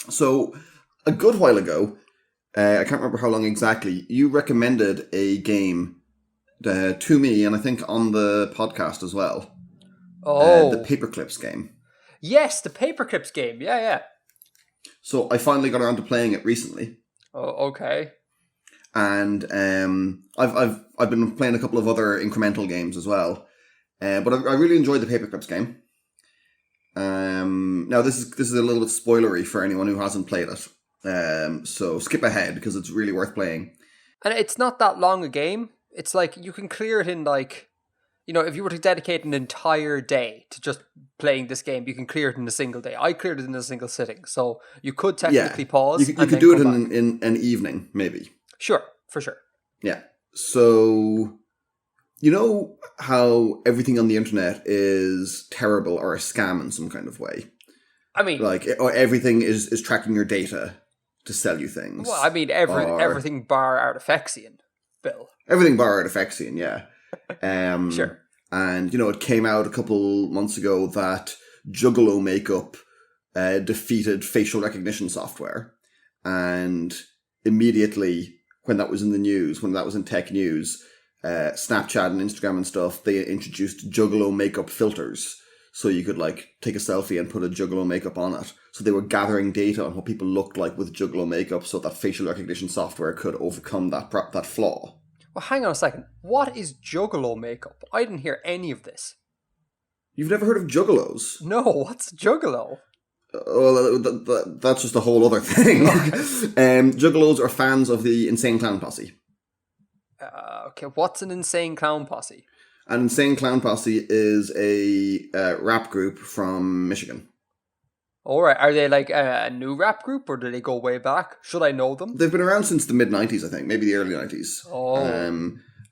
So, a good while ago, I can't remember how long exactly, you recommended a game to me, and I think on the podcast as well. The Oh, Paperclips game. yes, the Paperclips game. Yeah, yeah. So I finally got around to playing it recently, Oh, okay. and I've been playing a couple of other incremental games as well. But I really enjoyed the Paperclips game. Now this is a little bit spoilery for anyone who hasn't played it. So skip ahead because it's really worth playing. And it's not that long a game. It's like you can clear it in like, if you were to dedicate an entire day to just playing this game, you can clear it in a single day. I cleared it in a single sitting, so you could Yeah, technically pause you and could then do it come back. in an evening maybe. Sure, for sure. Yeah. So you know how everything on the internet is terrible or a scam in some kind of way? I mean, Like, or everything is tracking your data to sell you things. well, I mean, Or everything bar Artifexian, Bill. everything bar Artifexian, yeah. Sure. And, it came out a couple months ago that Juggalo makeup defeated facial recognition software. And immediately, when that was in the news, when that was in tech news, Snapchat and Instagram and stuff, they introduced Juggalo makeup filters. So you could take a selfie and put a Juggalo makeup on it. So they were gathering data on what people looked like with Juggalo makeup, so that facial recognition software could overcome that flaw. Well, hang on a second. What is Juggalo makeup? I didn't hear any of this. You've never heard of Juggalos? No, what's Juggalo? Well, that's just a whole other thing. Juggalos are fans of the Insane Clown Posse. Okay, what's an insane clown posse? An Insane Clown Posse is a rap group from Michigan. Alright, are they like a new rap group or do they go way back? Should I know them? They've been around since the mid-90s, I think, maybe the early 90s. Oh.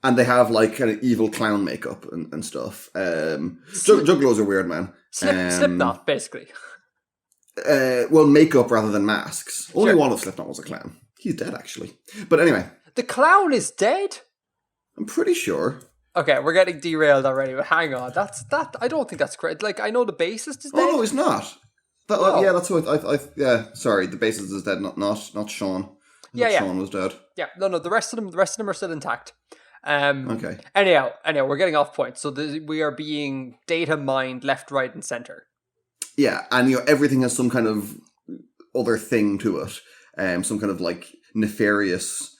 And they have kind of evil clown makeup and stuff. Juggalos are weird, man. Slipknot, basically. Well, makeup rather than masks. Only Sure. one of Slipknot was a clown. He's dead, actually. But anyway, The clown is dead? I'm pretty sure. Okay, we're getting derailed already, but hang on. I don't think that's correct. Like, I know the bassist is dead. Oh, no, he's not. No. Yeah, that's what yeah, sorry, the bassist is dead, not Sean. Yeah. Sean was dead. Yeah, no, the rest of them are still intact. Okay. Anyhow, we're getting off point. So we are being data mined left, right, and center. Yeah, and everything has some kind of other thing to it. Some kind of nefarious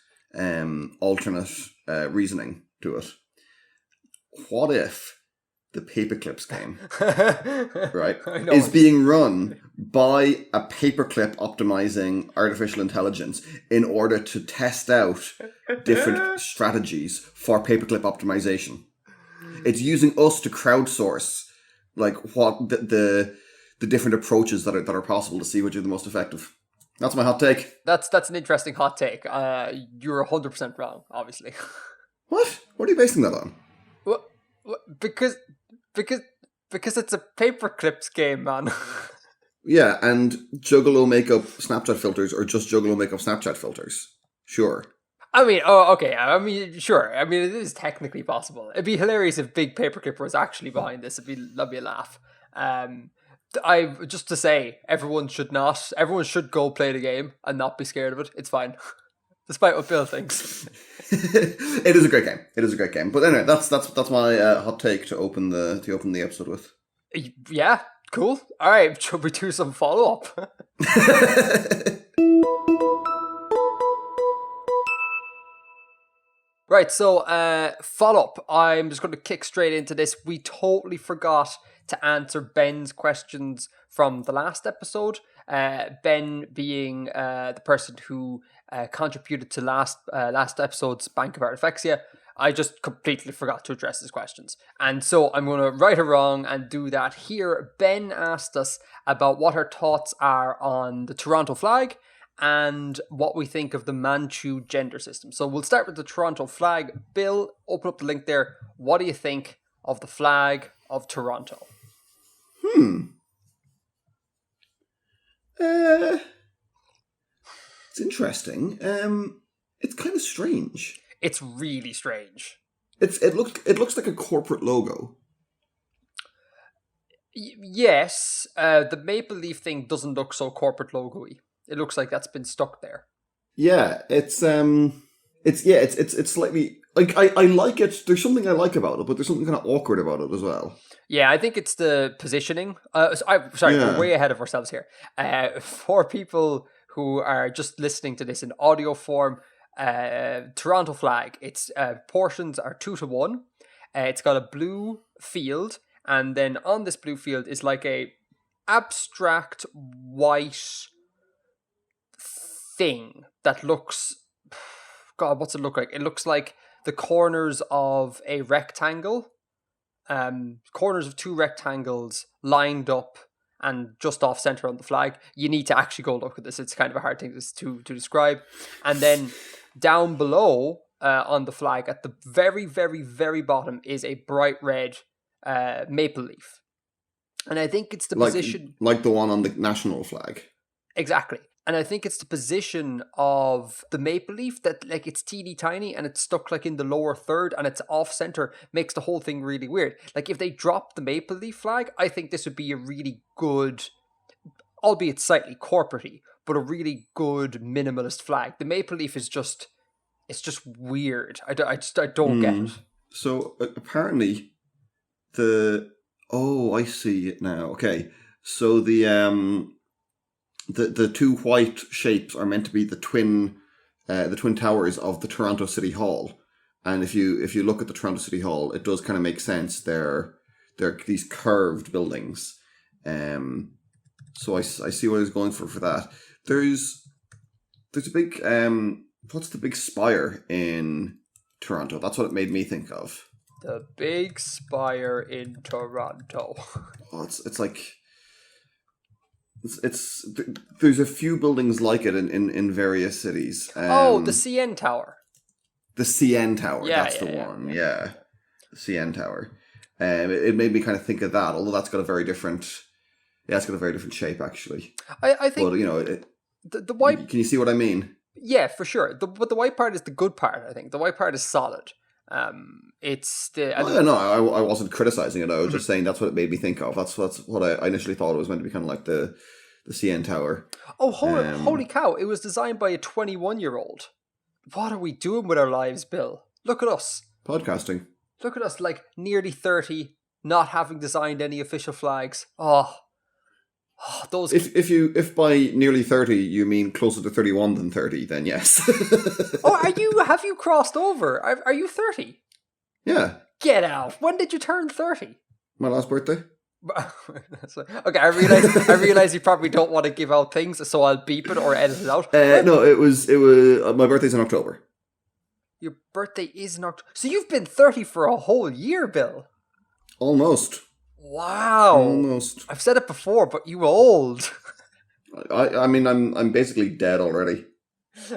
alternate reasoning to it. What if the Paperclips game, right, is being run by a paperclip optimizing artificial intelligence in order to test out different strategies for paperclip optimization? It's using us to crowdsource what the different approaches that are possible to see which are the most effective. That's my hot take. That's an interesting hot take. You're 100% wrong, obviously. What? What are you basing that on? What? Because it's a paperclips game, man. Yeah, and Juggalo makeup Snapchat filters are just Juggalo makeup Snapchat filters. Sure. I mean, oh, okay. I mean, sure. I mean, it is technically possible. It'd be hilarious if Big Paperclip was actually behind this. That'd be a laugh. Just to say, everyone should go play the game and not be scared of it. It's fine, despite what Bill thinks. It is a great game. It is a great game. But anyway, that's my hot take to open the episode with. Yeah, cool. All right, should we do some follow up? Right, so follow-up. I'm just going to kick straight into this. We totally forgot to answer Ben's questions from the last episode. Ben being the person who contributed to last episode's Bank of Artifexia. I just completely forgot to address his questions. And so I'm going to right or wrong and do that here. Ben asked us about what our thoughts are on the Toronto flag and what we think of the Manchu gender system. So we'll start with the Toronto flag. Bill, open up the link there. What do you think of the flag of Toronto? It's interesting. It's kind of strange. It's really strange. It looks like a corporate logo. Yes, the Maple Leaf thing doesn't look so corporate logo-y. It looks like that's been stuck there. Yeah, it's slightly like I like it. There's something I like about it, but there's something kind of awkward about it as well. Yeah, I think it's the positioning. Sorry, we're Yeah. way ahead of ourselves here. For people who are just listening to this in audio form, Toronto flag. Its portions are 2-1. It's got a blue field, and then on this blue field is like a abstract white thing that looks. God, what's it look like? It looks like the corners of a rectangle. Corners of two rectangles lined up and just off center on the flag. You need to actually go look at this. It's kind of a hard thing to describe. And then down below on the flag at the very, very, very bottom is a bright red maple leaf. And I think it's the position... Like the one on the national flag. Exactly. And I think it's the position of the maple leaf that like it's teeny tiny and it's stuck like in the lower third and it's off center, makes the whole thing really weird. Like if they dropped the maple leaf flag, I think this would be a really good, albeit slightly corporate-y, but a really good minimalist flag. The maple leaf is just, it's just weird. I don't get it. So apparently I see it now. Okay. So the two white shapes are meant to be the twin towers of the Toronto City Hall, and if you look at the Toronto City Hall, it does kind of make sense. They're these curved buildings, so I see what I was going for that. There's a big what's the big spire in Toronto? That's what it made me think of. The big spire in Toronto. Oh, it's like. There's a few buildings like it in various cities. The CN Tower. The CN Tower, that's the one. Yeah. The CN Tower. It made me kind of think of that, although that's got a very different... Yeah, it's got a very different shape, actually. I think... But, the white... Can you see what I mean? Yeah, for sure. But the white part is the good part, I think. The white part is solid. It's the... I wasn't criticizing it. I was just saying that's what it made me think of. That's what I initially thought it was meant to be kind of like the CN Tower. Oh, holy cow. It was designed by a 21-year-old. What are we doing with our lives, Bill? Look at us. Podcasting. Look at us, like, nearly 30, not having designed any official flags. Oh those... If by nearly 30 you mean closer to 31 than 30, then yes. Have you crossed over? Are you 30? Yeah. Get out. When did you turn 30? My last birthday. Okay, I realize you probably don't want to give out things, so I'll beep it or edit it out. No, it was my birthday's in October. Your birthday is in October. So you've been 30 for a whole year, Bill. Almost. Wow. Almost. I've said it before, but you old. I mean I'm basically dead already.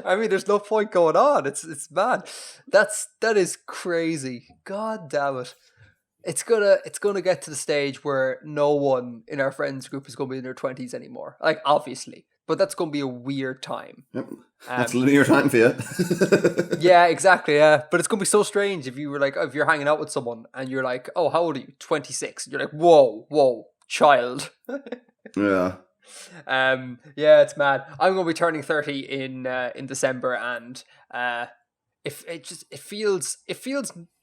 I mean, there's no point going on. It's mad. That is crazy. God damn it. It's gonna get to the stage where no one in our friends group is gonna be in their 20s anymore. Like, obviously. But that's gonna be a weird time. Yep. That's linear time for you. Yeah, exactly, yeah. But it's gonna be so strange if you're hanging out with someone and you're like, oh, how old are you? 26. You're like, whoa, child. Yeah. Yeah, it's mad. I'm gonna be turning 30 in December, and it feels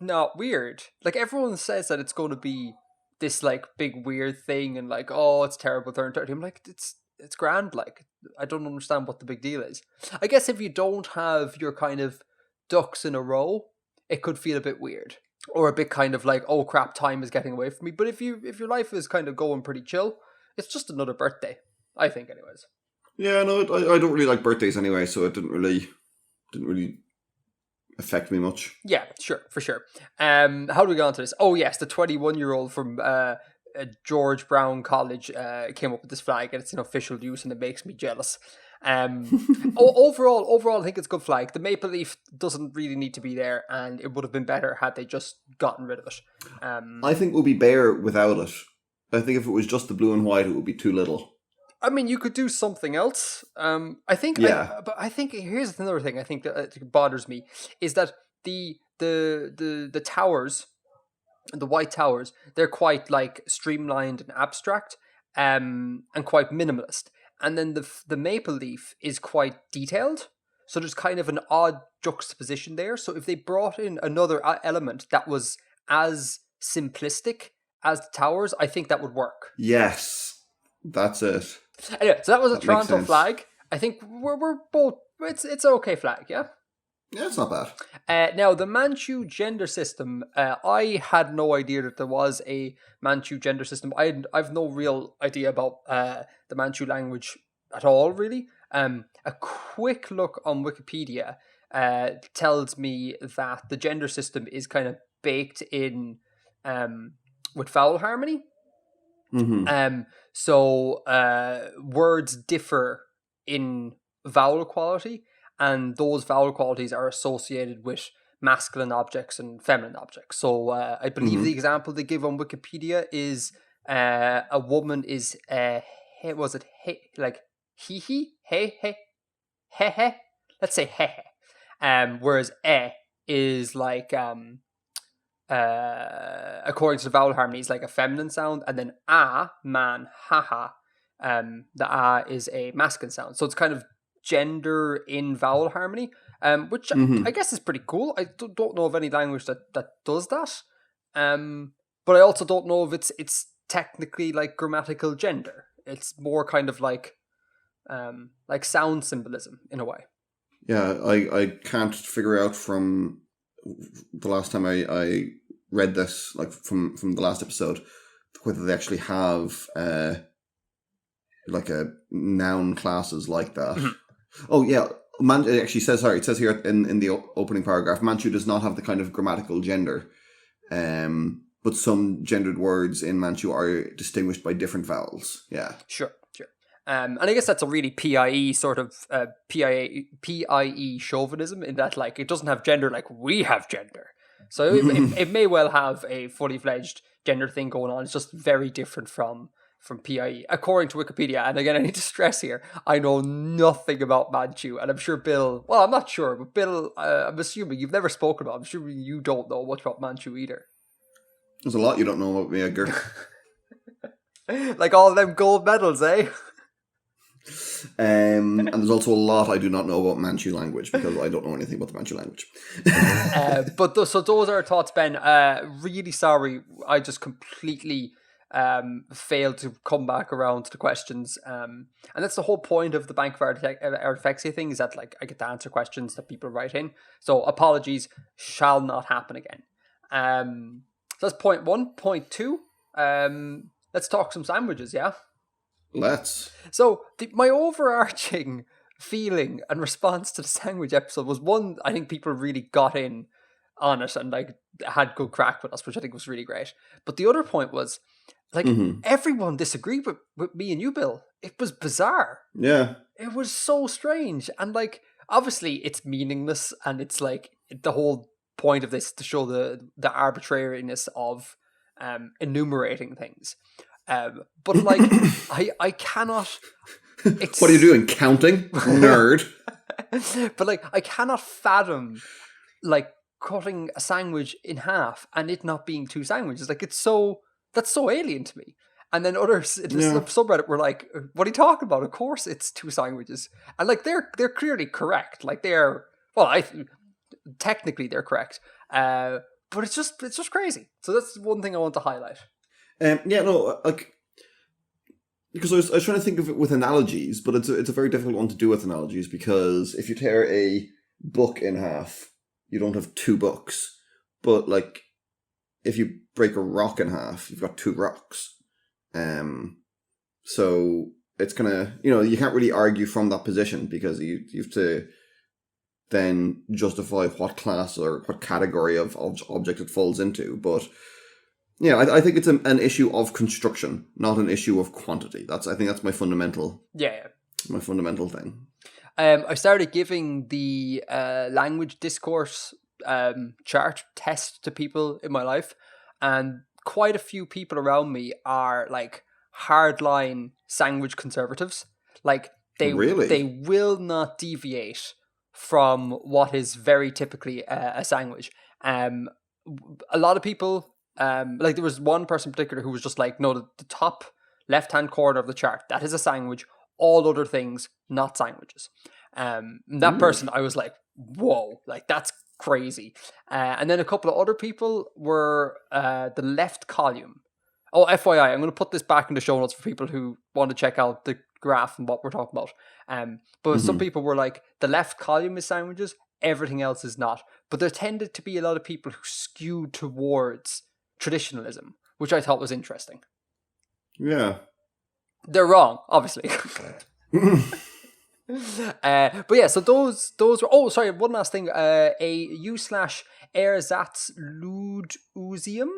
not weird. Like, everyone says that it's going to be this like big weird thing, and like, oh, it's terrible turning 30. I'm like, it's grand. Like, I don't understand what the big deal is. I guess if you don't have your kind of ducks in a row, it could feel a bit weird, or a bit kind of like, oh crap, time is getting away from me. But if your life is kind of going pretty chill, it's just another birthday, I think, anyways. Yeah, no, I don't really like birthdays anyway, so it didn't really affect me much. Yeah, sure, for sure. How do we get on to this? Oh yes, the 21-year-old from George Brown College came up with this flag, and it's in official use, and it makes me jealous. Overall, I think it's a good flag. The maple leaf doesn't really need to be there, and it would have been better had they just gotten rid of it. I think we'll be bare without it. I think if it was just the blue and white, it would be too little. I mean, you could do something else. I think. Yeah. But I think here's another thing. I think that bothers me is that the towers, the white towers, they're quite like streamlined and abstract, and quite minimalist. and then the maple leaf is quite detailed. So there's kind of an odd juxtaposition there. So if they brought in another element that was as simplistic as the towers, I think that would work. Yes, that's it. Anyway, so that was a That makes Toronto sense. flag. I think we're both. It's an okay flag, yeah. Yeah, it's not bad. Now the Manchu gender system. I had no idea that there was a Manchu gender system. I've no real idea about the Manchu language at all, really. A quick look on Wikipedia tells me that the gender system is kind of baked in with vowel harmony. So words differ in vowel quality, and those vowel qualities are associated with masculine objects and feminine objects. So I believe the example they give on Wikipedia is a woman is was it like he he he. Let's say he. Whereas is like according to the vowel harmony, is like a feminine sound, and then man, haha, the is a masculine sound. So it's kind of gender in vowel harmony, which I guess is pretty cool. I don't know of any language that does that, but I also don't know if it's technically like grammatical gender. It's more kind of like sound symbolism in a way. Yeah, I can't figure out from the last time I read this, like from the last episode, whether they actually have like a noun classes like that. Oh yeah, it actually says, it says here in the opening paragraph, Manchu does not have the kind of grammatical gender, but some gendered words in Manchu are distinguished by different vowels. Yeah. Sure. And I guess that's a really PIE sort of PIE chauvinism, in that like it doesn't have gender like we have gender. So it may well have a fully fledged gender thing going on. It's just very different from PIE, according to Wikipedia. And again, I need to stress here, I know nothing about Manchu, and I'm sure Bill, well, I'm not sure, but Bill, I'm assuming you've never spoken about, I'm sure you don't know much about Manchu either. There's a lot you don't know about me, Edgar. Like all them gold medals, eh? And there's also a lot I do not know about Manchu language, because I don't know anything about the Manchu language. So those are our thoughts, Ben. Really sorry, I just completely failed to come back around to the questions. And that's the whole point of the Bank of Artifexia thing, is that like I get to answer questions that people write in. So apologies shall not happen again. So that's point one. Point two, let's talk some sandwiches, yeah? Let's. So my overarching feeling and response to the sandwich episode was, one, I think people really got in on it and like had good crack with us, which I think was really great. But the other point was, like, everyone disagreed with me and you, Bill. It was bizarre. Yeah. It was so strange. And like, obviously it's meaningless, and it's like the whole point of this to show the arbitrariness of enumerating things. But like, I cannot. What are you doing? Counting, nerd. But like, I cannot fathom like cutting a sandwich in half and it not being two sandwiches. Like, that's so alien to me. And then others in the subreddit were like, "What are you talking about? Of course it's two sandwiches." And like, they're clearly correct. Like, technically they're correct. But it's just crazy. So that's one thing I want to highlight. Because I was trying to think of it with analogies, but it's a very difficult one to do with analogies, because if you tear a book in half, you don't have two books. But like, if you break a rock in half, you've got two rocks. So it's kind of, you can't really argue from that position, because you have to then justify what class or what category of object it falls into. But yeah, I think it's an issue of construction, not an issue of quantity. I think that's my fundamental. Yeah. My fundamental thing. I started giving the language discourse chart test to people in my life, and quite a few people around me are like hardline sandwich conservatives. Like, they will not deviate from what is very typically a sandwich. A lot of people. Like, there was one person in particular who was just like, no, the top left-hand corner of the chart, that is a sandwich. all other things, not sandwiches. That person, I was like, whoa, like that's crazy. And then a couple of other people were the left column. Oh, FYI, I'm going to put this back in the show notes for people who want to check out the graph and what we're talking about. But some people were like, the left column is sandwiches, everything else is not. But there tended to be a lot of people who skewed towards traditionalism, which I thought was interesting. Yeah. They're wrong, obviously. But yeah, so those were. Oh, sorry, one last thing. A u/Ersatzludmuseum,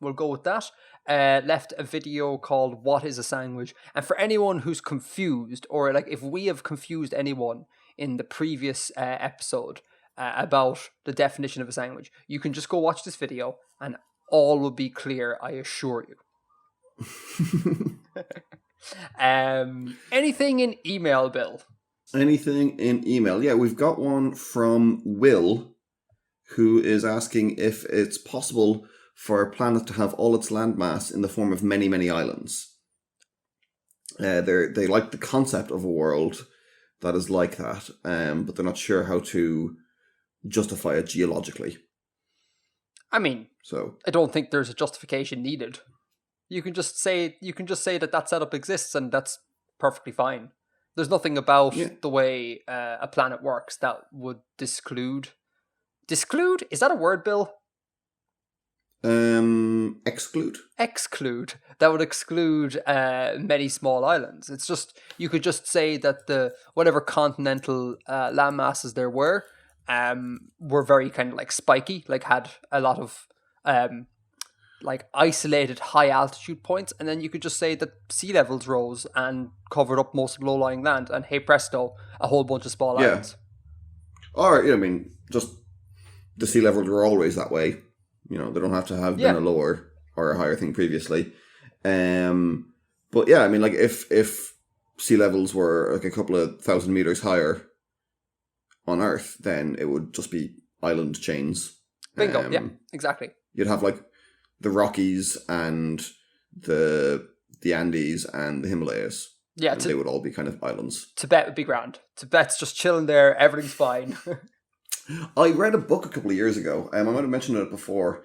we'll go with that. Left a video called "What is a Sandwich?" And for anyone who's confused, or like if we have confused anyone in the previous episode about the definition of a sandwich, you can just go watch this video, and all will be clear. I assure you. Anything in email, Bill? Anything in email? Yeah, we've got one from Will, who is asking if it's possible for a planet to have all its landmass in the form of many, many islands. They like the concept of a world that is like that, but they're not sure how to justify it geologically. I mean, I don't think there's a justification needed. You can just say that setup exists, and that's perfectly fine. There's nothing about the way a planet works that would disclude. Disclude? Is that a word, Bill? Exclude. Exclude. That would exclude many small islands. It's just, you could just say that the whatever continental land masses there were very kind of like spiky, like had a lot of like isolated high altitude points, and then you could just say that sea levels rose and covered up most of low-lying land, and hey presto, a whole bunch of small islands. Or, I mean, just the sea levels were always that way. You know, they don't have to have been a lower or a higher thing previously. But yeah, I mean, like if sea levels were like a couple of 1,000 meters higher on Earth, then it would just be island chains. Bingo, yeah, exactly. You'd have like the Rockies and the Andes and the Himalayas. Yeah, they would all be kind of islands. Tibet would be grand. Tibet's just chilling there, everything's fine. I read a book a couple of years ago. I might have mentioned it before.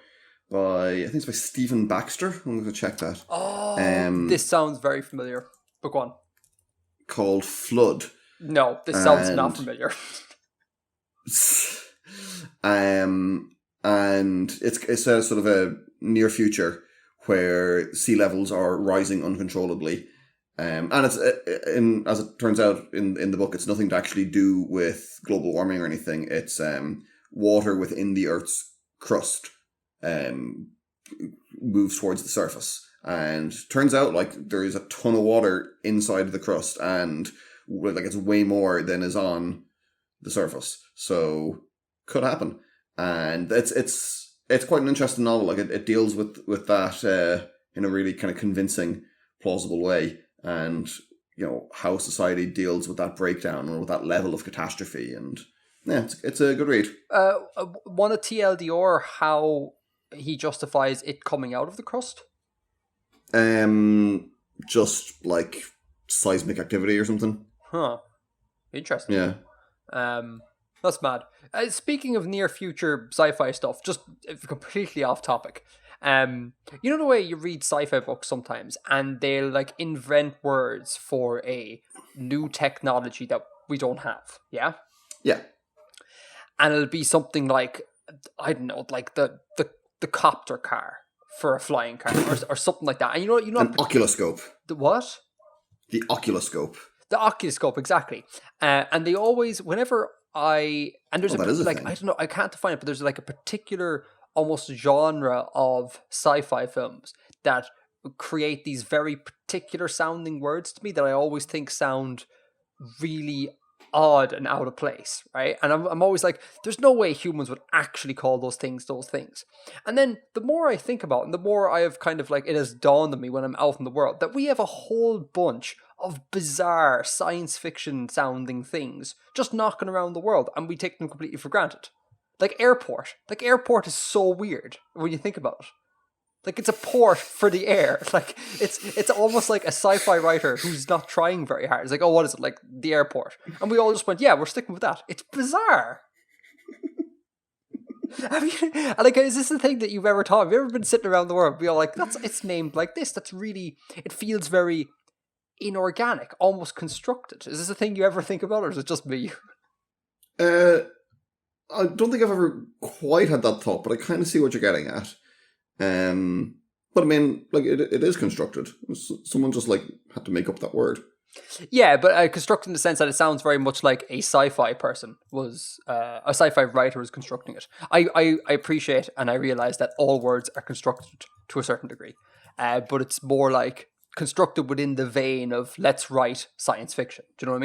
I think it's by Stephen Baxter. I'm going to check that. Oh, this sounds very familiar. Book one. Called Flood. No, this sounds not familiar. And it's a sort of a near future where sea levels are rising uncontrollably. And it's as it turns out in the book, it's nothing to actually do with global warming or anything. It's water within the Earth's crust moves towards the surface, and turns out like there is a ton of water inside the crust, and like it's way more than is on the surface. So could happen, and it's quite an interesting novel. Like it deals with that in a really kind of convincing, plausible way. And, you know, how society deals with that breakdown or with that level of catastrophe. And, yeah, it's a good read. Want a TLDR how he justifies it coming out of the crust? Just, like, seismic activity or something. Huh. Interesting. Yeah. That's mad. Speaking of near future sci-fi stuff, just completely off topic. You know the way you read sci-fi books sometimes, and they'll like invent words for a new technology that we don't have, yeah? Yeah. And it'll be something like, I don't know, like the copter car for a flying car, or something like that. And you know, an oculoscope. The what? The oculoscope. The oculoscope, exactly. And they always, whenever there's like thing. I don't know, I can't define it, but there's like a particular almost genre of sci-fi films that create these very particular sounding words to me that I always think sound really odd and out of place, right? And I'm always like, there's no way humans would actually call those things. And then the more I think about it, and the more I have kind of like, it has dawned on me when I'm out in the world, that we have a whole bunch of bizarre science fiction sounding things just knocking around the world, and we take them completely for granted. Like airport is so weird when you think about it. Like, it's a port for the air. Like, it's almost like a sci-fi writer who's not trying very hard. It's like, oh, what is it? Like, the airport. And we all just went, yeah, we're sticking with that. It's bizarre. I mean, like, is this the thing that you've ever thought? Have you ever been sitting around the world, be all like, it's named like this. That's really, it feels very inorganic, almost constructed. Is this a thing you ever think about, or is it just me? I don't think I've ever quite had that thought, but I kind of see what you're getting at. But I mean, like, it is constructed. Someone just, like, had to make up that word. Yeah, but constructed in the sense that it sounds very much like a sci-fi person was, a sci-fi writer was constructing it. I appreciate and I realize that all words are constructed to a certain degree, but it's more like constructed within the vein of let's write science fiction. Do you know what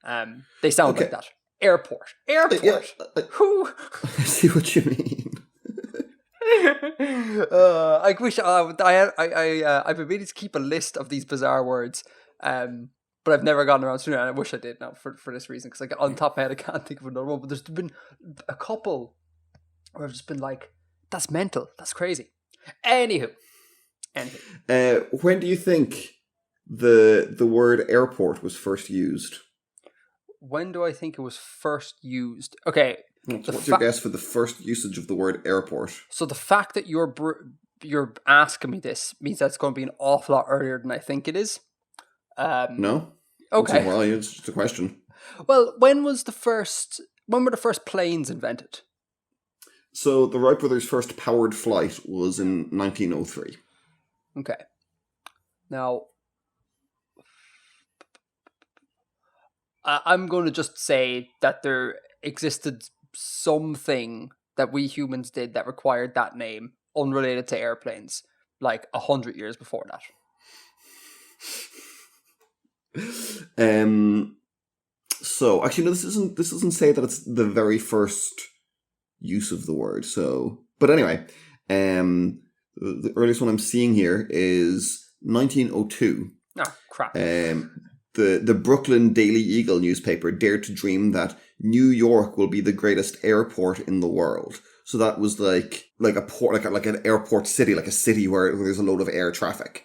I mean? They sound like that. Airport. Yeah, Who? I see what you mean. I wish I've been meaning to keep a list of these bizarre words, but I've never gotten around to it, and I wish I did now for this reason, because like on top of my head I can't think of another one. But there's been a couple where I've just been like, that's mental, that's crazy. Anywho. When do you think the word airport was first used? When do I think it was first used? Okay. What's your guess for the first usage of the word airport? So the fact that you're asking me this means that it's going to be an awful lot earlier than I think it is. No. Okay. Well, it's just a question. Well, when were the first planes invented? So the Wright brothers' first powered flight was in 1903. Okay. Now, I'm going to just say that there existed something that we humans did that required that name, unrelated to airplanes, like 100 years before that. So actually, no, this doesn't say that it's the very first use of the word. So, but anyway, the earliest one I'm seeing here is 1902. Oh, crap. The Brooklyn Daily Eagle newspaper dared to dream that New York will be the greatest airport in the world. So that was like a port, like an airport city, like a city where there's a load of air traffic.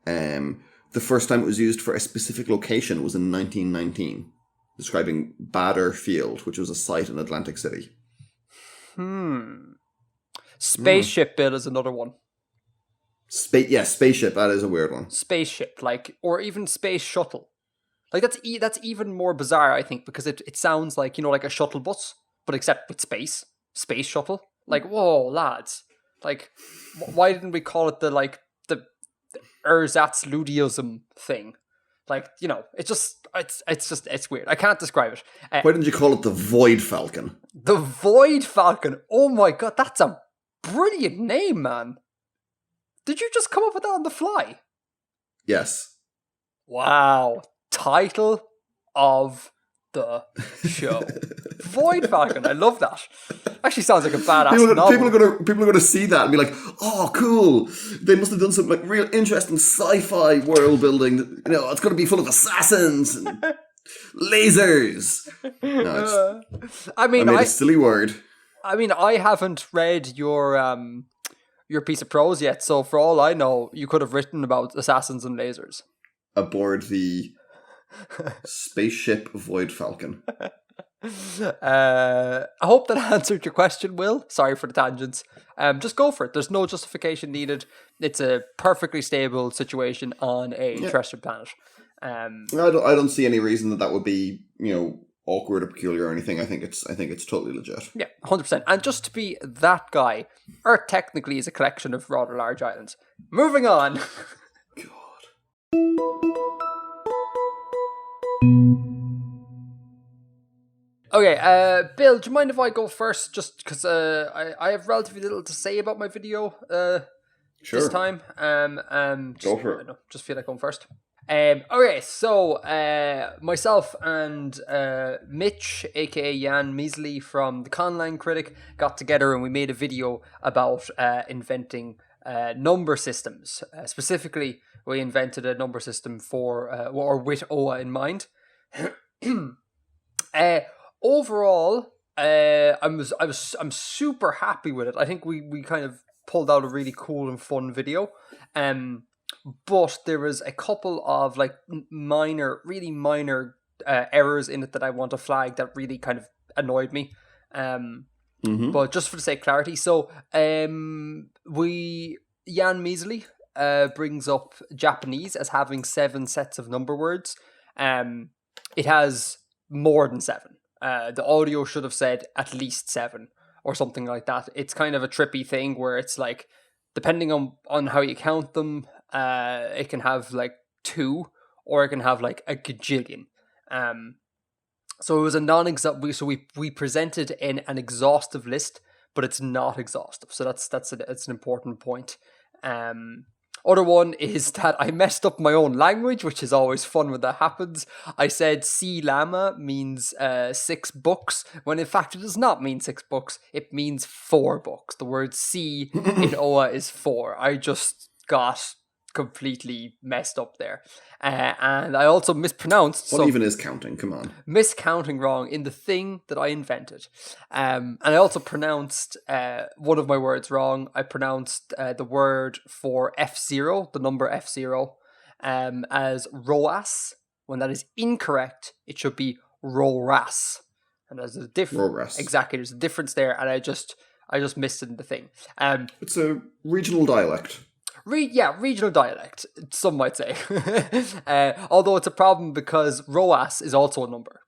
The first time it was used for a specific location was in 1919, describing Bader Field, which was a site in Atlantic City. Spaceship Bill is another one. Spaceship, that is a weird one. Spaceship, or even space shuttle. Like, that's even more bizarre, I think, because it sounds like, like a shuttle bus, but except with space. Space shuttle. Like, whoa, lads. Like, why didn't we call it the Ersatzludiism thing? Like, it's weird. I can't describe it. Why didn't you call it the Void Falcon? The Void Falcon. Oh my god, that's a brilliant name, man. Did you just come up with that on the fly? Yes. Wow. Title of the show. Void Falcon. I love that. Actually sounds like a badass novel. People are gonna see that and be like, "Oh, cool! They must have done some like real interesting sci-fi world building. It's gonna be full of assassins and lasers." No, I made a silly word. I mean, I haven't read your piece of prose yet, so for all I know, you could have written about assassins and lasers aboard the spaceship Void Falcon. I hope that answered your question, Will. Sorry for the tangents. Just go for it. There's no justification needed. It's a perfectly stable situation on a terrestrial planet. I don't see any reason that would be awkward or peculiar or anything. I think it's totally legit. Yeah, 100%. And just to be that guy, Earth technically is a collection of rather large islands. Moving on. God. Okay, Bill, do you mind if I go first? Just because I have relatively little to say about my video sure. This time. Go for it. Just feel like going first. Okay, so myself and Mitch, aka Jan Measley from the Conline Critic, got together and we made a video about inventing number systems. Specifically, we invented a number system or with OA in mind. Overall, I'm super happy with it. I think we kind of pulled out a really cool and fun video. But there was a couple of like really minor errors in it that I want to flag that really kind of annoyed me. But just for the sake of clarity, so Jan Measley brings up Japanese as having 7 sets of number words. It has more than 7. The audio should have said at least 7 or something like that. It's kind of a trippy thing where it's like, depending on how you count them, it can have like 2 or it can have like a gajillion. So it was a non-exhaustive. So we presented in an exhaustive list, but it's not exhaustive. So that's an important point. Other one is that I messed up my own language, which is always fun when that happens. I said C Lama means 6 books, when in fact it does not mean 6 books. It means 4 books. The word C in Oa is 4. I just got completely messed up there. And I also mispronounced. What even is counting? Come on. Miscounting wrong in the thing that I invented. And I also pronounced one of my words wrong. I pronounced the word for F0, the number F0, as ROAS. When that is incorrect, it should be RORAS. And there's a difference. Exactly, there's a difference there, and I just missed it in the thing. It's a regional dialect. Regional dialect, some might say. Although it's a problem because ROAS is also a number.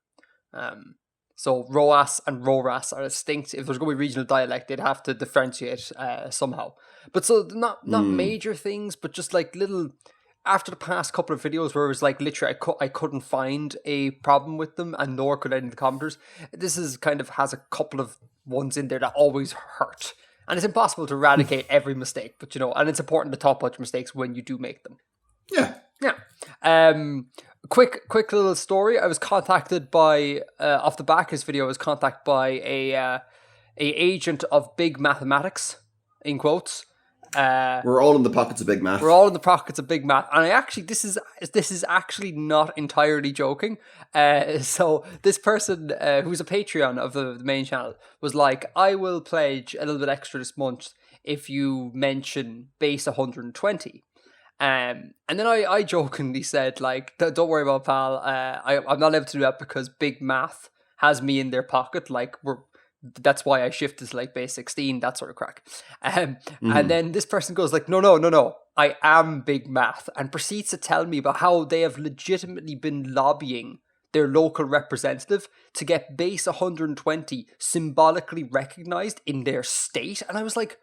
So ROAS and RORAS are distinct. If there's going to be regional dialect, they'd have to differentiate somehow. But so not major things, but just like little... After the past couple of videos where it was like literally I couldn't find a problem with them, and nor could any of the commenters, this is kind of has a couple of ones in there that always hurt. And it's impossible to eradicate every mistake, but and it's important to talk about your mistakes when you do make them. Yeah. Quick little story. I was contacted by off the back of this video. I was contacted by a agent of big mathematics, in quotes. We're all in the pockets of big math. We're all in the pockets of big math, and this is actually not entirely joking. So this person, who's a Patreon of the main channel, was like, "I will pledge a little bit extra this month if you mention base 120." And then I jokingly said, like, "Don't worry about it, pal. I'm not able to do that because big math has me in their pocket. Like that's why I shifted to like base 16, that sort of crack." And then this person goes like, no, I am big math, and proceeds to tell me about how they have legitimately been lobbying their local representative to get base 120 symbolically recognized in their state. And I was like,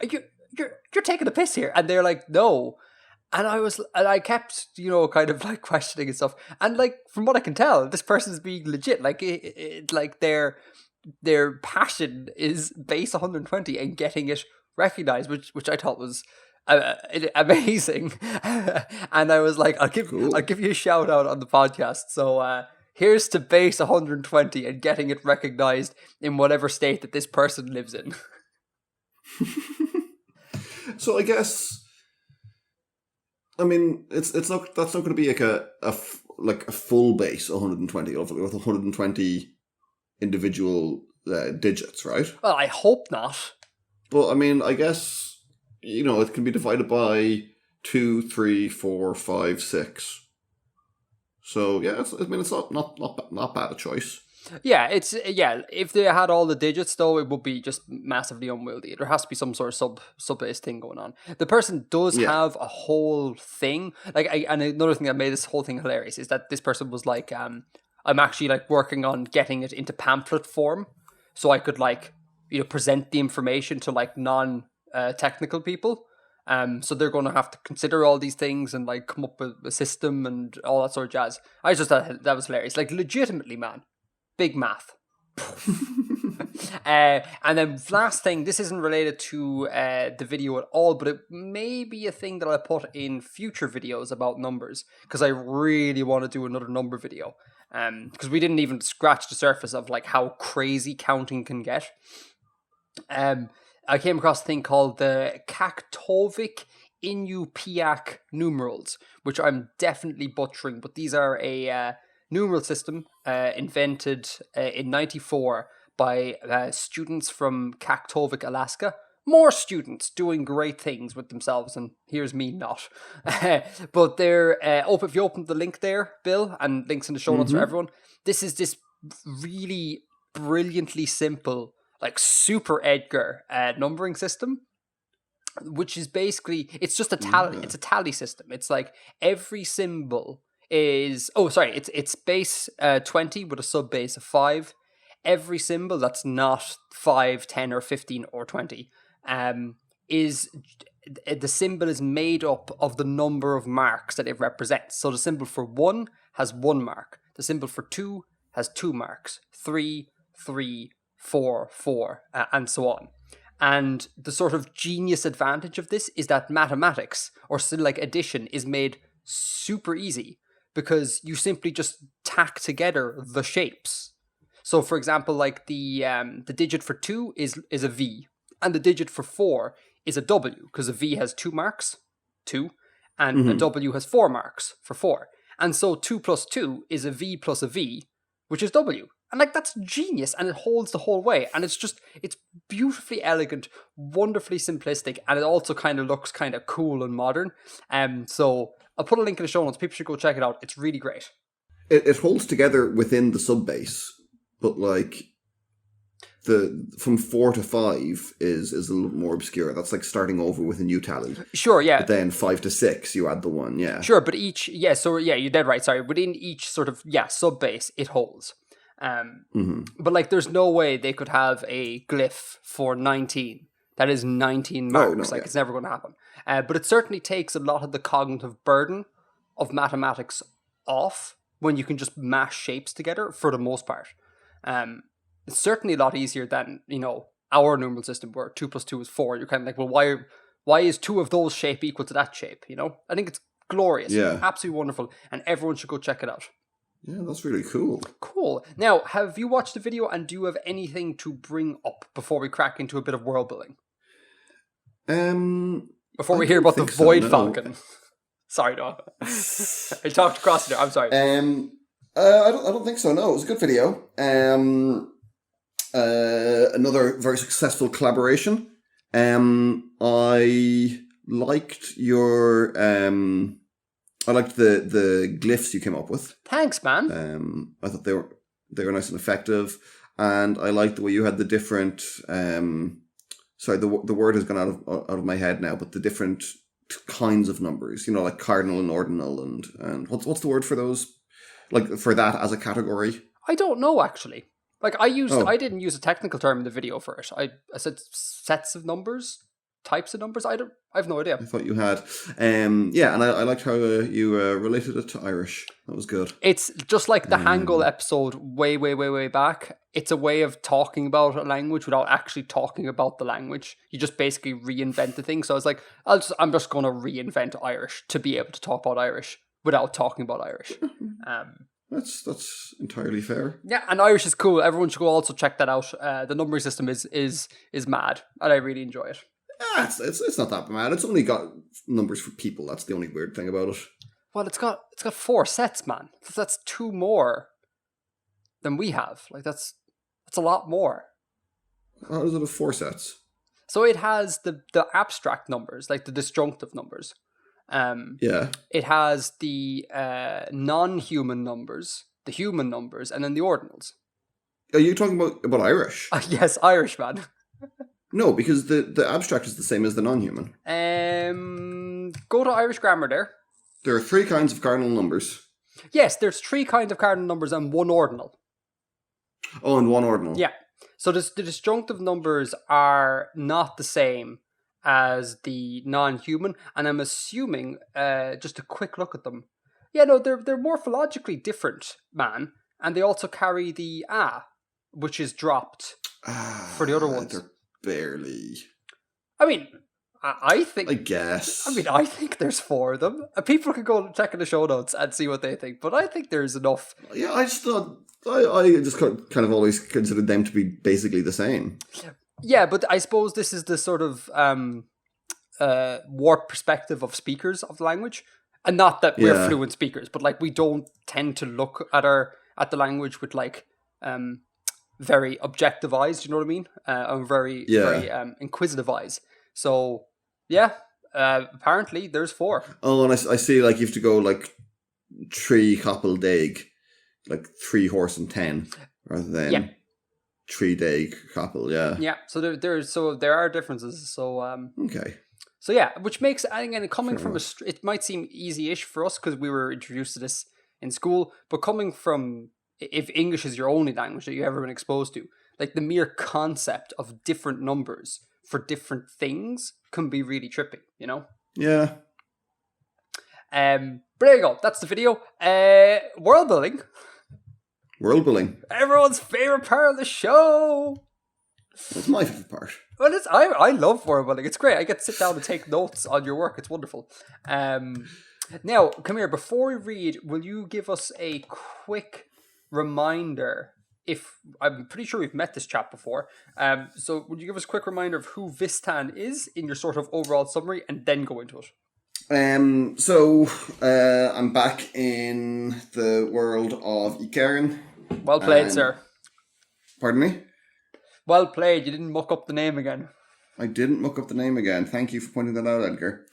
you're taking a piss here. And they're like, no. And I kept, kind of like questioning and stuff. And like, from what I can tell, this person's being legit. Like, like their passion is base 120 and getting it recognized, which I thought was amazing. And I was like, I'll give you a shout out on the podcast. So here's to base 120 and getting it recognized in whatever state that this person lives in. So I guess, I mean, that's not going to be like a full base 120 with 120 individual digits, right? Well, I hope not. But I mean, I guess it can be divided by 2, 3, 4, 5, 6. So yeah, it's not bad a choice. Yeah, if they had all the digits though, it would be just massively unwieldy. There has to be some sort of sub-base thing going on. The person does have a whole thing. And another thing that made this whole thing hilarious is that this person was like, I'm actually like working on getting it into pamphlet form, so I could like present the information to like non-technical people. So they're going to have to consider all these things and like come up with a system and all that sort of jazz. I just thought that was hilarious. Like legitimately, man, big math. And then last thing, this isn't related to the video at all, but it may be a thing that I put in future videos about numbers, because I really want to do another number video. Because we didn't even scratch the surface of like how crazy counting can get. I came across a thing called the Kaktovik Inupiaq numerals, which I'm definitely butchering, but these are a numeral system invented in 1994 by students from Kaktovik, Alaska, more students doing great things with themselves, and here's me not. But they're if you open the link there, Bill, and links in the show notes for everyone, this is this really brilliantly simple, like Super Edgar numbering system, which is basically, it's just a tally. It's a tally system. It's like every symbol is it's base 20 with a sub base of 5. Every symbol that's not 5, 10, or 15 or 20 is the symbol is made up of the number of marks that it represents. So the symbol for 1 has 1 mark. The symbol for 2 has 2 marks. 3, 3, 4, 4, and so on. And the sort of genius advantage of this is that mathematics, or still like addition, is made super easy because you simply just tack together the shapes. So, for example, like the digit for 2 is a V, and the digit for 4 is a W, because a V has 2 marks, 2, and a W has 4 marks, for 4. And so 2 plus 2 is a V plus a V, which is W. And like, that's genius, and it holds the whole way. And it's beautifully elegant, wonderfully simplistic, and it also kind of looks kind of cool and modern. So I'll put a link in the show notes. People should go check it out. It's really great. It holds together within the sub base, but like from 4 to 5 is a little more obscure. That's like starting over with a new tally. Sure, yeah. But then 5 to 6, you add the 1, yeah. Sure, but you're dead right. Sorry, within each sort of sub base, it holds. But like, there's no way they could have a glyph for 19 that is 19 marks. It's never going to happen. But it certainly takes a lot of the cognitive burden of mathematics off when you can just mash shapes together for the most part. It's certainly a lot easier than, our numeral system where 2 plus 2 is 4. You're kind of like, well, why is 2 of those shape equal to that shape? I think it's glorious. Yeah. Absolutely wonderful. And everyone should go check it out. Yeah, that's really cool. Cool. Now, have you watched the video, and do you have anything to bring up before we crack into a bit of world building? Before we hear about the Void Falcon. Sorry, no. I talked across it. I'm sorry. I don't think so. No, it was a good video. Another very successful collaboration. I liked your I liked the glyphs you came up with. Thanks, man. I thought they were nice and effective, and I liked the way you had the different. Sorry, the word has gone out of my head now, but the different kinds of numbers. Like cardinal and ordinal, and what's the word for those? Like for that as a category. I don't know actually. Like I didn't use a technical term in the video for it. I said sets of numbers. Types of numbers? I have no idea. I thought you had. And I liked how you related it to Irish. That was good. It's just like the Hangul episode way, way, way, way back. It's a way of talking about a language without actually talking about the language. You just basically reinvent the thing. So I was like, I'm just going to reinvent Irish to be able to talk about Irish without talking about Irish. That's entirely fair. Yeah, and Irish is cool. Everyone should go also check that out. The numbering system is mad, and I really enjoy it. It's not that bad. It's only got numbers for people. That's the only weird thing about it. Well, it's got 4 sets, man. That's 2 more than we have. Like that's a lot more. How does it have 4 sets? So it has the abstract numbers, like the disjunctive numbers. It has the non-human numbers, the human numbers, and then the ordinals. Are you talking about Irish? Yes, Irish, man. No, because the abstract is the same as the non-human. Go to Irish grammar there. There are 3 kinds of cardinal numbers. Yes, there's 3 kinds of cardinal numbers and 1 ordinal. Oh, and 1 ordinal. Yeah. So the disjunctive numbers are not the same as the non-human, and I'm assuming, just a quick look at them. Yeah, no, they're morphologically different, man, and they also carry the which is dropped for the other ones. They're barely. I mean, I think. I guess. I mean, I think there's 4 of them. People can go check in the show notes and see what they think, but I think there's enough. Yeah, I just thought. I just kind of always considered them to be basically the same. Yeah, but I suppose this is the sort of warped perspective of speakers of the language, and not that we're fluent speakers, but like we don't tend to look at the language with like very objective eyes. Do you know what I mean? And very inquisitive eyes. So yeah, apparently there's 4. Oh, and I see. Like you have to go like 3 couple daig, like 3 horse and 10, rather than 3 daig couple. Yeah. Yeah. So there are differences. So okay. So yeah, which makes, again, coming from it might seem easy-ish for us because we were introduced to this in school, but coming from, if English is your only language that you've ever been exposed to, like the mere concept of different numbers for different things can be really trippy, you know? Yeah. But there you go. That's the video. World building. World building. Everyone's favorite part of the show. It's my favorite part. Well, I love world building. It's great. I get to sit down and take notes on your work. It's wonderful. Now, come here. Before we read, will you give us a quick reminder? If I'm pretty sure we've met this chap before. So would you give us a quick reminder of who Vistan is in your sort of overall summary, and then go into it? So I'm back in the world of Ikarin. Well played, sir. Pardon me? Well played. You didn't muck up the name again. I didn't muck up the name again. Thank you for pointing that out, Edgar.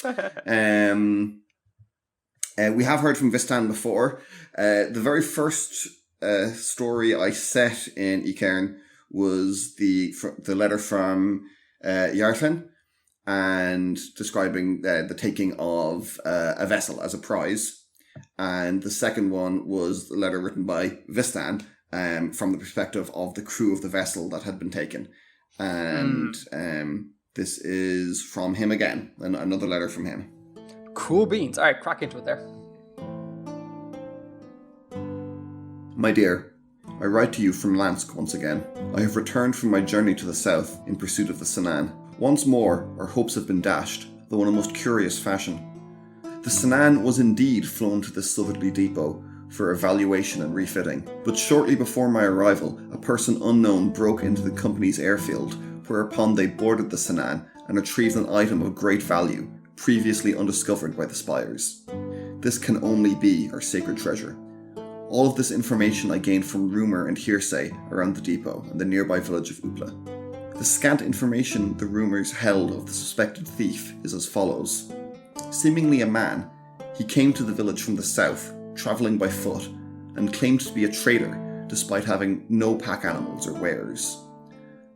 We have heard from Vistan before. The very first story I set in Ikarin was the letter from Yartlin, and describing the taking of a vessel as a prize. And the second one was the letter written by Vistan, from the perspective of the crew of the vessel that had been taken. And this is from him again, another letter from him. Cool beans. All right, crack into it there. My dear, I write to you from Lansk once again. I have returned from my journey to the south in pursuit of the Sinan. Once more, our hopes have been dashed, though in a most curious fashion. The Sinan was indeed flown to this southerly depot for evaluation and refitting, but shortly before my arrival, a person unknown broke into the company's airfield, whereupon they boarded the Sinan and retrieved an item of great value, previously undiscovered by the spiers. This can only be our sacred treasure. All of this information I gained from rumour and hearsay around the depot and the nearby village of Upla. The scant information the rumours held of the suspected thief is as follows. Seemingly a man, he came to the village from the south, travelling by foot, and claimed to be a trader despite having no pack animals or wares.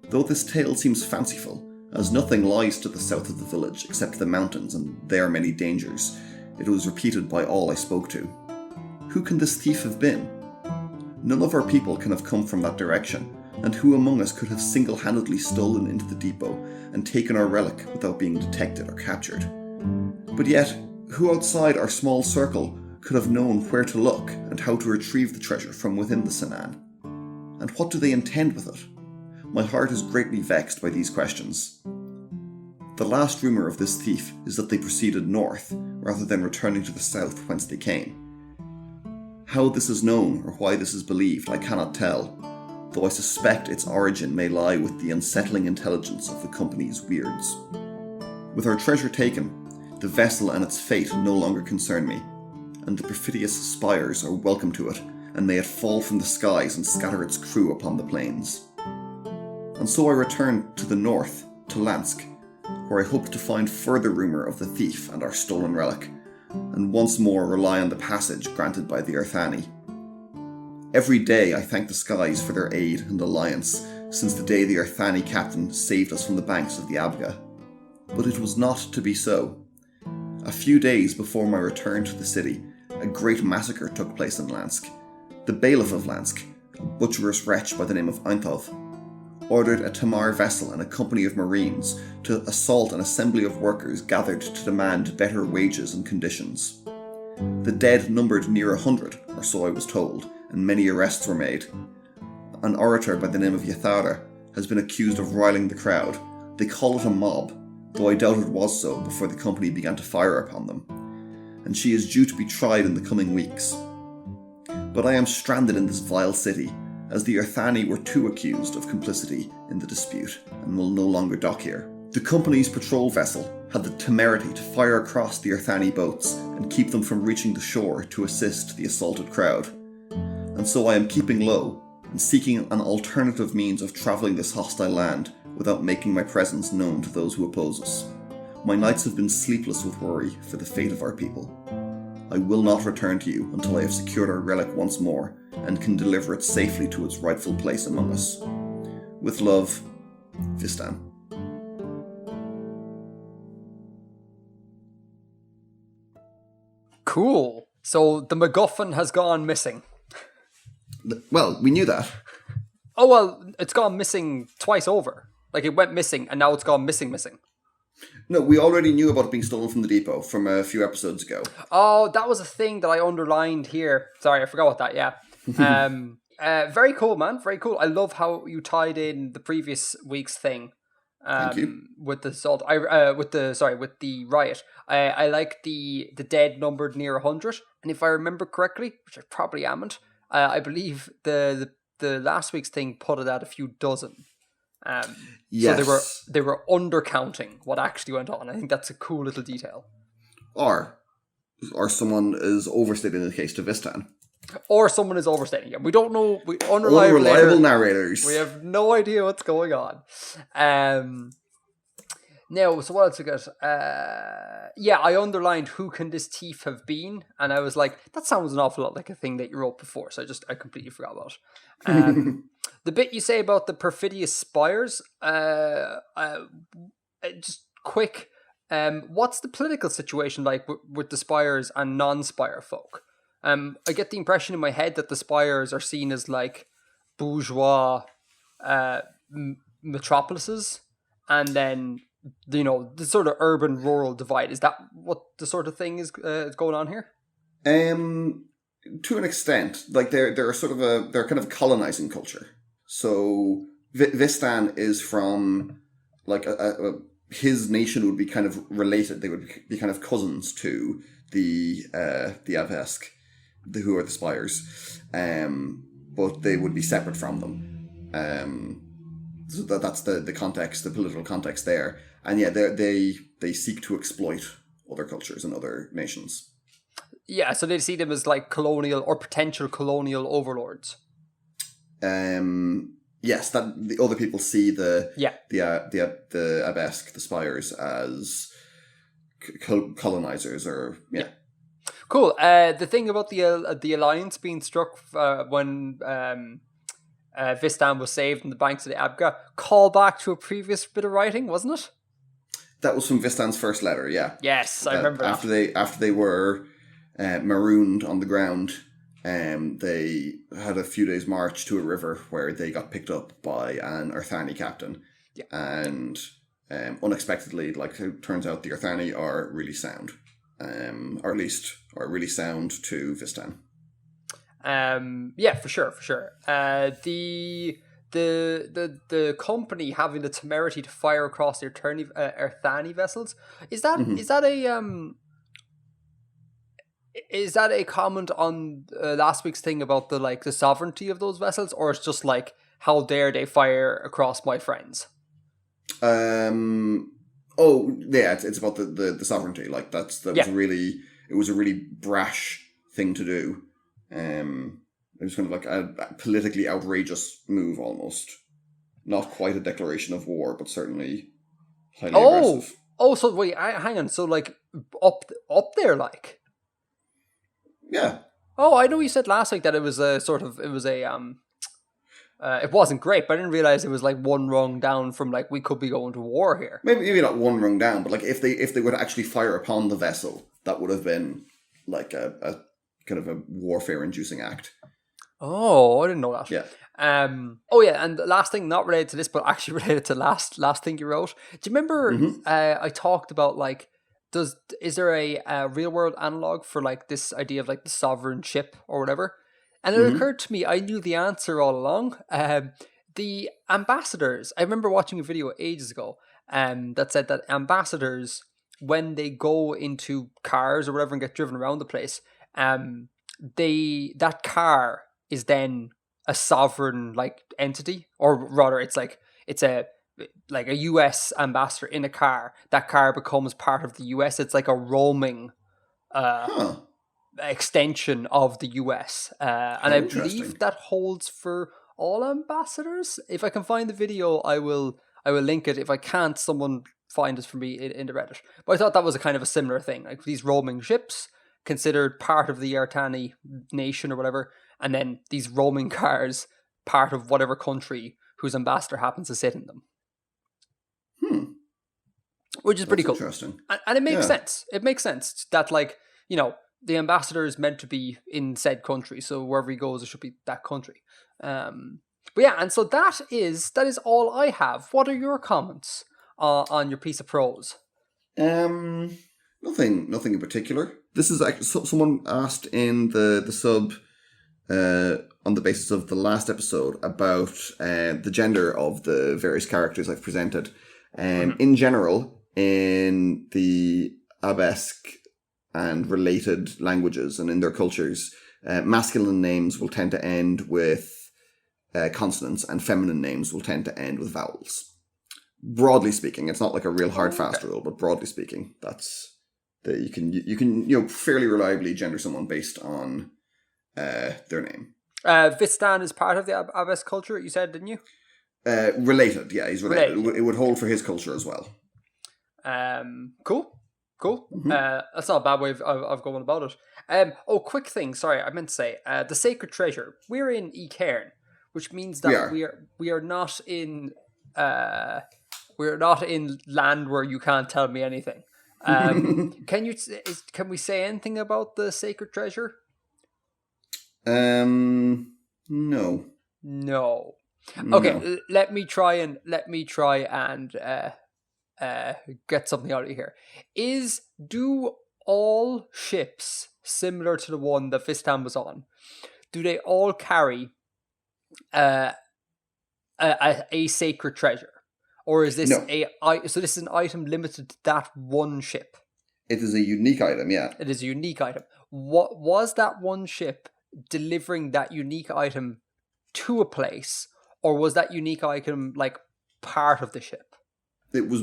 Though this tale seems fanciful, as nothing lies to the south of the village except the mountains and their many dangers, it was repeated by all I spoke to. Who can this thief have been? None of our people can have come from that direction, and who among us could have single-handedly stolen into the depot and taken our relic without being detected or captured? But yet, who outside our small circle could have known where to look and how to retrieve the treasure from within the Sinan? And what do they intend with it? My heart is greatly vexed by these questions. The last rumour of this thief is that they proceeded north, rather than returning to the south whence they came. How this is known or why this is believed I cannot tell, though I suspect its origin may lie with the unsettling intelligence of the company's weirds. With our treasure taken, the vessel and its fate no longer concern me, and the perfidious spires are welcome to it, and may it fall from the skies and scatter its crew upon the plains. And so I return to the north, to Lansk, where I hope to find further rumour of the thief and our stolen relic, and once more rely on the passage granted by the Arthani. Every day I thank the skies for their aid and alliance since the day the Arthani captain saved us from the banks of the Abga. But it was not to be so. A few days before my return to the city, a great massacre took place in Lansk. The bailiff of Lansk, a butcherous wretch by the name of Einthoth, ordered a Tamar vessel and a company of marines to assault an assembly of workers gathered to demand better wages and conditions. The dead numbered near 100, or so I was told, and many arrests were made. An orator by the name of Yathara has been accused of riling the crowd. They call it a mob, though I doubt it was so before the company began to fire upon them, and she is due to be tried in the coming weeks. But I am stranded in this vile city, as the Arthani were too accused of complicity in the dispute and will no longer dock here. The company's patrol vessel had the temerity to fire across the Arthani boats and keep them from reaching the shore to assist the assaulted crowd. And so I am keeping low, and seeking an alternative means of travelling this hostile land without making my presence known to those who oppose us. My nights have been sleepless with worry for the fate of our people. I will not return to you until I have secured our relic once more and can deliver it safely to its rightful place among us. With love, Vistan. Cool. So the MacGuffin has gone missing. Well, we knew that. Oh, well, it's gone missing twice over. Like, it went missing, and now it's gone missing. No, we already knew about it being stolen from the depot from a few episodes ago. Oh, that was a thing that I underlined here. Sorry, I forgot about that, yeah. Very cool, man. Very cool. I love how you tied in the previous week's thing. Thank you. With the salt, with the riot. I like the dead numbered near 100, and if I remember correctly, which I probably amn't, I believe the last week's thing put it at a few dozen. Yes. So they were undercounting what actually went on. I think that's a cool little detail. Or someone is overstating the case to Vistan. Or someone is overstating it. We don't know. Unreliable narrators. We have no idea what's going on. Now, so what else we got? I underlined who can this thief have been, and I was like, that sounds an awful lot like a thing that you wrote before. So I completely forgot about it. The bit you say about the perfidious spires, just quick. What's the political situation like with the spires and non-spire folk? I get the impression in my head that the spires are seen as like bourgeois metropolises, and then the sort of urban-rural divide. Is that what the sort of thing is going on here? To an extent, like they're kind of colonizing culture. So Vistan is from like his nation would be kind of related. They would be kind of cousins to the Avesk, who are the spires, but they would be separate from them. So that's the context, the political context there. And yeah, they seek to exploit other cultures and other nations. Yeah, so they see them as like colonial or potential colonial overlords. Yes, that the other people see the Abesk, the spires, as colonizers, or yeah. Cool. The thing about the alliance being struck when Vistan was saved in the banks of the Abga, call back to a previous bit of writing, wasn't it? That was from Vistan's first letter. Yeah. Yes, I remember. After they were marooned on the ground, they had a few days' march to a river where they got picked up by an Arthani captain. Yeah. And unexpectedly, like it turns out, the Arthani are really sound, or at least are really sound to Vistan. Yeah, for sure. The company having the temerity to fire across the Arthani vessels, is that a comment on last week's thing about the sovereignty of those vessels, or it's just like, how dare they fire across my friends? Oh yeah, it's about the sovereignty. Like it was a really brash thing to do. It was kind of like a politically outrageous move, almost. Not quite a declaration of war, but certainly highly aggressive. Oh, so wait, hang on. So like up there, like. Yeah. Oh, I know you said last week that it was it wasn't great, but I didn't realize it was like one rung down from like we could be going to war here. Maybe not one rung down, but like if they would actually fire upon the vessel, that would have been like a kind of a warfare-inducing act. Oh, I didn't know that. Yeah. Oh yeah, and the last thing, not related to this, but actually related to last thing you wrote. Do you remember I talked about like, is there a real world analog for like this idea of like the sovereign ship or whatever? And it occurred to me, I knew the answer all along. The ambassadors, I remember watching a video ages ago that said that ambassadors, when they go into cars or whatever and get driven around the place, that car is then a sovereign like entity, or rather it's a US ambassador in a car. That car becomes part of the US. It's like a roaming extension of the US, and I believe that holds for all ambassadors. If I can find the video, I will link it. If I can't, someone find it for me in the Reddit. But I thought that was a kind of a similar thing, like these roaming ships considered part of the Ertani nation or whatever, and then these roaming cars part of whatever country whose ambassador happens to sit in them. Which is pretty cool. Interesting. And it makes sense. It makes sense that, like, you know, the ambassador is meant to be in said country, so wherever he goes, it should be that country. But yeah, and so that is all I have. What are your comments on your piece of prose? Nothing in particular. This is actually someone asked in the sub on the basis of the last episode about the gender of the various characters I've presented. In general, in the Abesque and related languages and in their cultures, masculine names will tend to end with consonants and feminine names will tend to end with vowels. Broadly speaking, it's not like a real hard fast rule, but broadly speaking, that's that you can fairly reliably gender someone based on their name. Vistan is part of the Abesque culture, you said, didn't you? Related, yeah, he's related. It would hold for his culture as well. Cool. Mm-hmm. That's not a bad way of going about it. Quick thing. Sorry, I meant to say the Sacred Treasure. We're in Cairn, which means that we are not in land where you can't tell me anything. Can we say anything about the Sacred Treasure? No. Okay, let me try and get something out of here. Do all ships similar to the one that Vistan was on? Do they all carry a sacred treasure, or is this so this is an item limited to that one ship? It is a unique item. Yeah, it is a unique item. What was that one ship delivering that unique item to a place? Or was that unique item like part of the ship? It was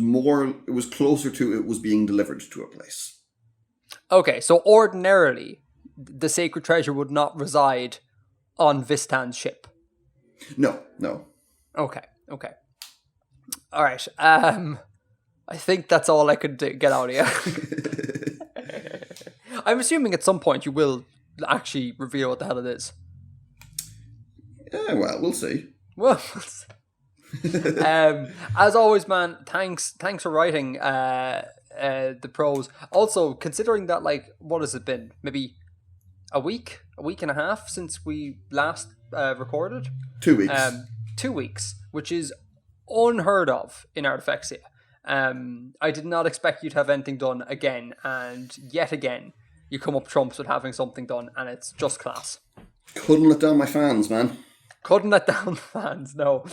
closer to it was being delivered to a place. Okay, so ordinarily, the sacred treasure would not reside on Vistan's ship. No. Okay. All right. I think that's all I could get out of you. I'm assuming at some point you will actually reveal what the hell it is. Yeah, well, we'll see. Well, as always, man, thanks for writing the prose. Also, considering that, like, what has it been? Maybe a week and a half since we last recorded? 2 weeks. 2 weeks, which is unheard of in Artifexia. I did not expect you to have anything done again, and yet again, you come up trumps with having something done, and it's just class. Couldn't let down my fans, man. Couldn't let down the fans, no.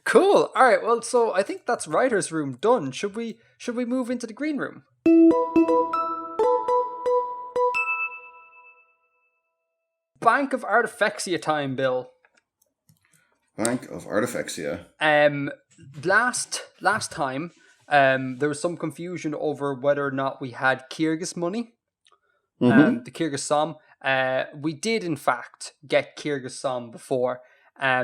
Cool. All right. Well, so I think that's writer's room done. Should we move into the green room? Bank of Artifexia time, Bill. Bank of Artifexia. Last time, there was some confusion over whether or not we had Kyrgyz money. The Kyrgyz Som. We did, in fact, get Kyrgyz Som before. I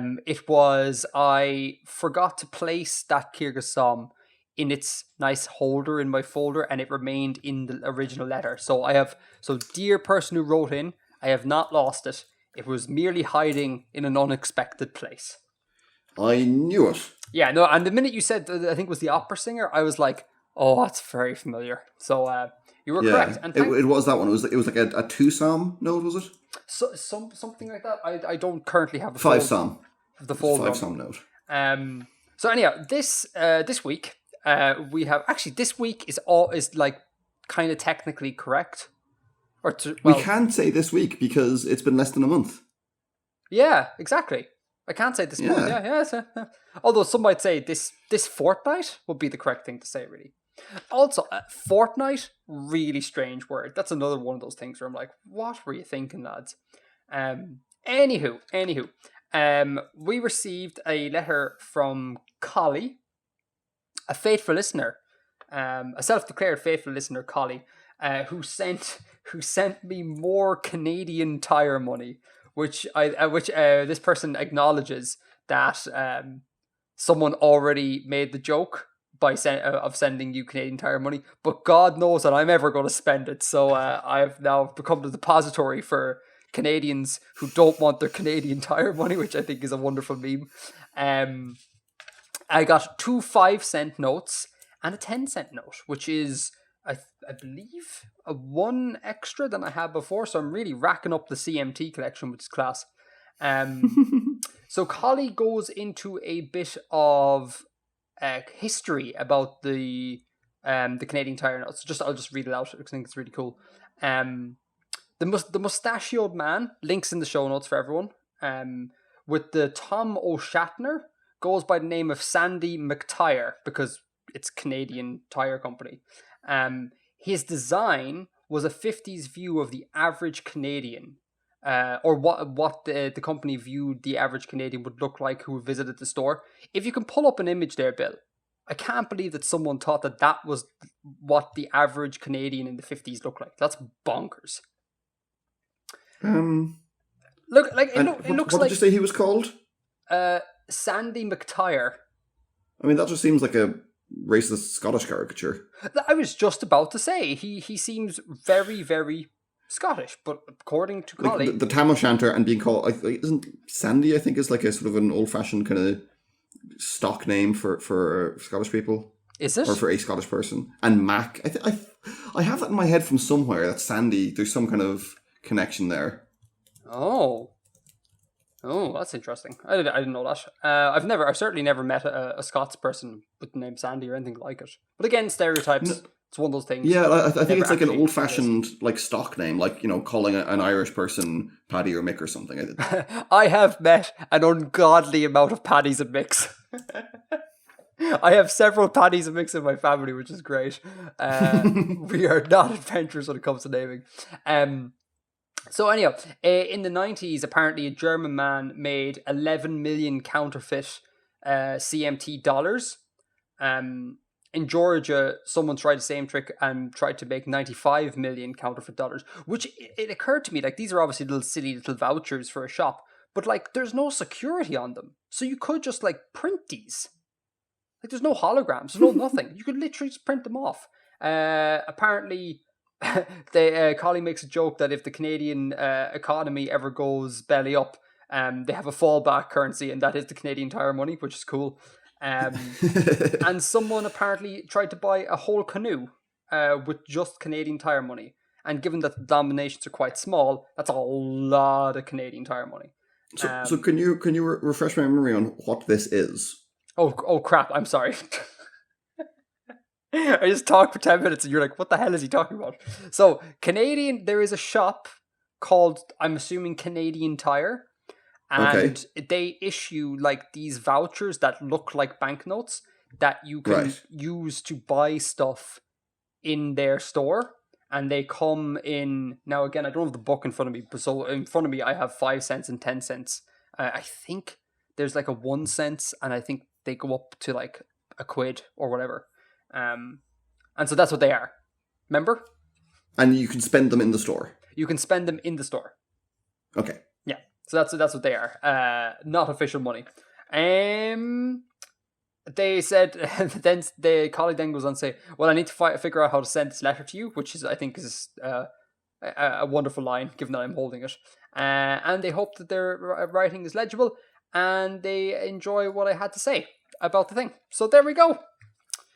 forgot to place that Kyrgyz Som in its nice holder in my folder, and it remained in the original letter. So dear person who wrote in, I have not lost it. It was merely hiding in an unexpected place. I knew it. Yeah, no, and the minute you said, I think it was the opera singer, I was like, oh, that's very familiar. So, you were correct. And it was that one. It was like a 2 psalm note, was it? So something like that. I don't currently have the 5 psalm. The full 5 psalm note. So anyhow, this week we have this week is like kind of technically correct. We can't say this week because it's been less than a month. Yeah, exactly. I can't say this month. Yeah. Although some might say this fortnight would be the correct thing to say, really. Also, fortnight, really strange word. That's another one of those things where I'm like, what were you thinking, lads? Anywho, we received a letter from Collie, a faithful listener, a self-declared faithful listener, Collie, who sent me more Canadian Tire money, which this person acknowledges that someone already made the joke of sending you Canadian Tire money, but God knows that I'm ever going to spend it. So I've now become the depository for Canadians who don't want their Canadian Tire money, which I think is a wonderful meme. I got 2 5-cent notes and a 10-cent note, which is, I believe, a 1 extra than I had before. So I'm really racking up the CMT collection, which is class. So Collie goes into a bit of history about the Canadian Tire notes. I'll just read it out because I think it's really cool. The mustachioed man, links in the show notes for everyone. With the Tom O'Shatner, goes by the name of Sandy McTire because it's Canadian Tire Company. His design was a 50s view of the average Canadian, or what the company viewed the average Canadian would look like who visited the store. If you can pull up an image there, Bill, I can't believe that someone thought that was what the average Canadian in the 50s looked like. That's bonkers. Look, like it looks like. What did you say he was called? Sandy McTire. I mean, that just seems like a racist Scottish caricature. I was just about to say he seems very, very Scottish, but according to Collie, the Tam O'Shanter and being called isn't Sandy? I think is like a sort of an old-fashioned kind of stock name for Scottish people. Is it? Or for a Scottish person? And Mac, I have that in my head from somewhere. That Sandy. There's some kind of connection there. Oh, that's interesting. I didn't know that. I've certainly never met a Scots person with the name Sandy or anything like it. But again, stereotypes. No, it's one of those things. Yeah, I think it's like an old-fashioned like stock name, like calling an Irish person Paddy or Mick or something. I have met an ungodly amount of Paddies and Micks. I have several Paddies and Micks in my family, which is great. We are not adventurous when it comes to naming. So anyhow, in the 90s, apparently a German man made 11 million counterfeit CMT dollars. In Georgia, someone tried the same trick and tried to make 95 million counterfeit dollars, which it occurred to me, like, these are obviously silly little vouchers for a shop, but like there's no security on them. So you could just like print these. Like there's no holograms, there's no nothing. You could literally just print them off. Apparently... Collie makes a joke that if the Canadian economy ever goes belly up, they have a fallback currency, and that is the Canadian Tire money, which is cool. And someone apparently tried to buy a whole canoe with just Canadian Tire money. And given that the denominations are quite small, that's a lot of Canadian Tire money. So can you refresh my memory on what this is? Oh crap! I'm sorry. I just talked for 10 minutes and you're like, what the hell is he talking about? So, there is a shop called, I'm assuming, Canadian Tire. And they issue like these vouchers that look like banknotes that you can use to buy stuff in their store. And they come in, now again, I don't have the book in front of me, but so in front of me I have 5 cents and 10 cents. I think there's like a 1 cent, and I think they go up to like a quid or whatever. And so that's what they are. Remember? And you can spend them in the store. You can spend them in the store. Okay. Yeah. So that's what they are. Not official money. They said then the colleague then goes on to say, "Well, I need to figure out how to send this letter to you," which is I think is a wonderful line, given that I'm holding it. And they hope that their writing is legible, and they enjoy what I had to say about the thing. So there we go.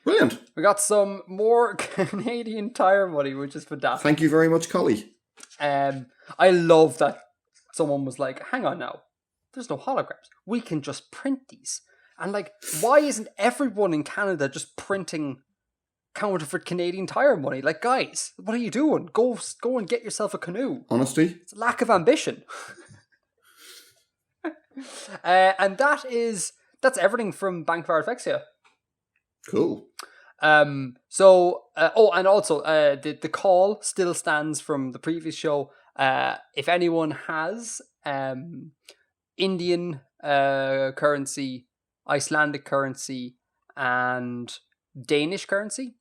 Brilliant. We got some more Canadian Tire money, which is fantastic. Thank you very much, Collie. I love that someone was like, hang on now, there's no holograms. We can just print these. And like, why isn't everyone in Canada just printing counterfeit Canadian Tire money? Like, guys, what are you doing? Go and get yourself a canoe. Honesty? It's a lack of ambition. And that's everything from Bank of Artifexia. Cool. And also the call still stands from the previous show. If anyone has Indian currency, Icelandic currency, and Danish currency,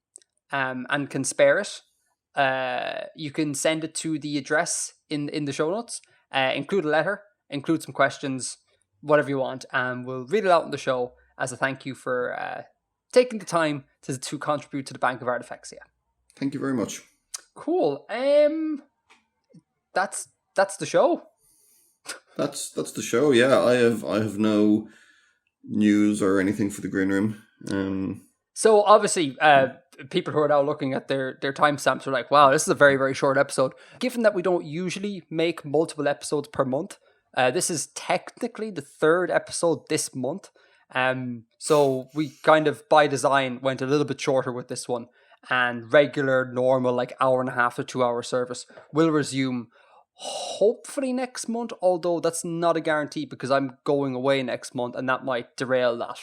and can spare it, you can send it to the address in the show notes. include a letter, include some questions, whatever you want, and we'll read it out on the show as a thank you for taking the time to contribute to the Bank of Artifexia. Thank you very much. Cool. That's the show. That's the show. Yeah, I have no news or anything for the green room. So obviously, people who are now looking at their timestamps are like, "Wow, this is a very, very short episode." Given that we don't usually make multiple episodes per month, this is technically the third episode this month. So we kind of by design went a little bit shorter with this one, and regular, normal, like hour and a half to 2 hour service will resume hopefully next month, although that's not a guarantee because I'm going away next month and that might derail that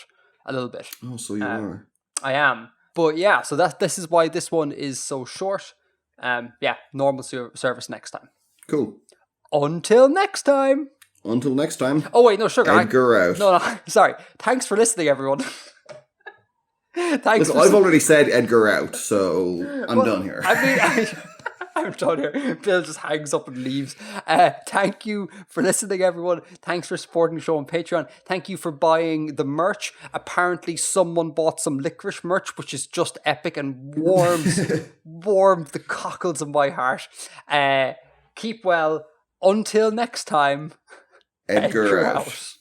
a little bit. Oh, so you are. I am. But yeah, so this is why this one is so short. Normal service next time. Cool. Until next time. Until next time. Oh wait, no, sugar. Edgar out. No, sorry. Thanks for listening, everyone. Listen, I've already said Edgar out, so I'm done here. I'm done here. Bill just hangs up and leaves. Thank you for listening, everyone. Thanks for supporting the show on Patreon. Thank you for buying the merch. Apparently, someone bought some licorice merch, which is just epic and warmed the cockles of my heart. Keep well. Until next time, Edgar out.